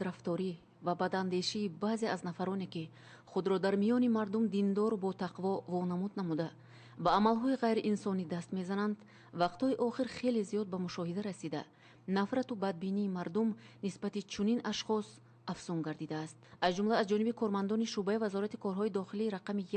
بدرفتاری و بداندیشی بعضی از نفرانی که خود را در میان مردم دیندار با تقوا وانمود نموده به عملهای غیر انسانی دست میزنند، وقتهای آخر خیلی زیاد به مشاهده رسیده نفرت و بدبینی مردم نسبت چنین اشخاص افزون گردیده است. از جمله از جانب کارمندان شعبه وزارت کارهای داخلی رقم 1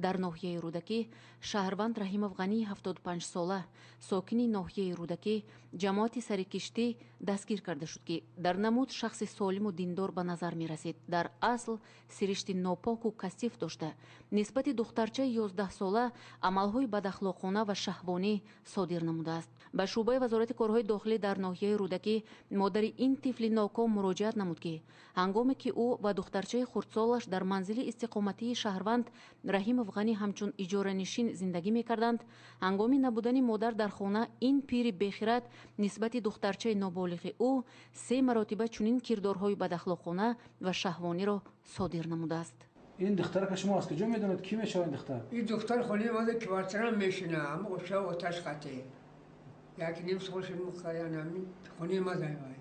در ناحیه رودکی، شهروند رحیم افغانی 75 ساله ساکن ناحیه رودکی جماعت سرکشتی دستگیر کرده شد که در نمود شخص سالم و دیندار به نظر می رسید. در اصل سرشت ناپاک و کثیف داشته نسبت دخترچه 11 ساله عملهای بداخلاقانه و شهوانی صادر نموده است. به شعبه وزارت کارهای داخلی در ناحیه رودکی مادر این طفل ناکام مراجعت نمود که هنگامی که او و دخترچه خردسالش در منزل استقامتی شهروند رحیم افغانی همچون اجاره نشین زندگی می کردند، هنگامی نبودن مادر در خانه این پیر بیخرد نسبت دخترچه نابالغ او 3 مراتبه چنین کردارهای بداخلاقانه و شهوانی را صادر نموده است. این دختر که شما از کجا میدونید کی میشه این دختر؟ این دختر خونه ما در کوارتران میشینه، اما قشه آتش قطعه یکی نیم سالش مخیان همین خونه ما دایوای،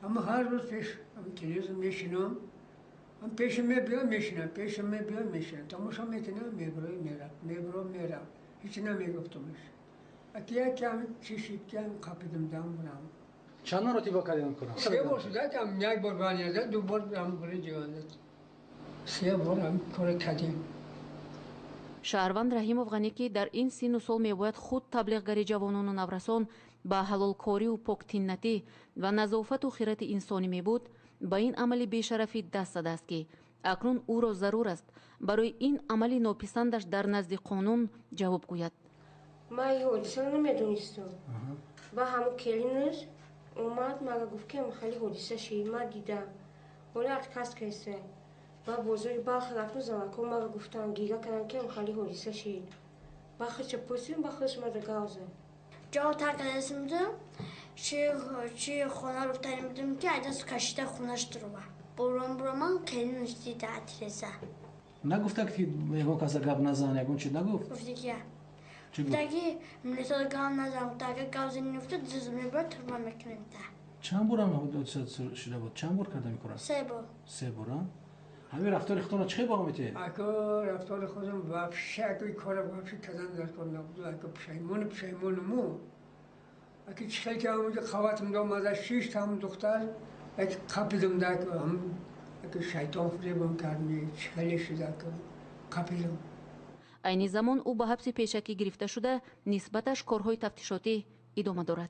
اما هر روز پیش هم تلویزیون میشینم، هم پیش میبیام میشینم، پیش میبیام میشینم، تماشا میکنم میبرم میرم، هیچ نمیگفتمش. یکی هم چیشی که هم قاپیدم دام برام. چند مرتبه کردیم کنم؟ 3 بار شده هم یک بار بانیده، 2 بار هم بری جوانده، 3 بار هم کار کردیم. شهروند رحیم افغانی که در این سن و سال میباید خود تبلیغگری جوانان و نورسان به حلالکاری و پاکتینتی و نظافت و خیرات انسانی میبود، با این عمل بیشرفی دست زده است که اکنون او را ضرور است برای این عمل ناپسندش در نزد قانون جواب گوید. ما این حادثه رو نمیدونستم و همون کلینش اومد مگه گفت که خیلی حادثه شید، ما دیدم ولی کس کسه و بزرگ باخ رفتم زمکون مگه گفتم گیگه کردم که خیلی حادثه شید باخش پوسیم باخش ما دگاوزه جا ترک رسیدم چی خونه رو تنیدم که عدس کشیده خونش درو برام من کلینش دیده اترزه نگفته که یگون کسی گپ نزنه یگون چی نگفت؟ گفتی که چی گفت؟ تاگه ملیتا گاو نزنم تاگه گاوزی نیفته زمین برد ترما میکنیم ده. چند بار هم حادثه شده بود؟ چند بار کرده میکنه؟ 3 بار. 3 بار ها؟ همین رفتار خودتون چه باقی میته؟ اگه رفتار خودم وابشه اگه کار وابشه کردن در کار نبود، اگه پشیمونمو اگه چه که همونجا خواتم دام از 6 تا هم دختر اگه قپیدم ده که هم اگه شیطان فریبم کردمی چه شده که قپیدم. عین زمان او به حبس پیشکی گرفته شده، نسبتش کارهای تفتیشاتی ادامه دارد.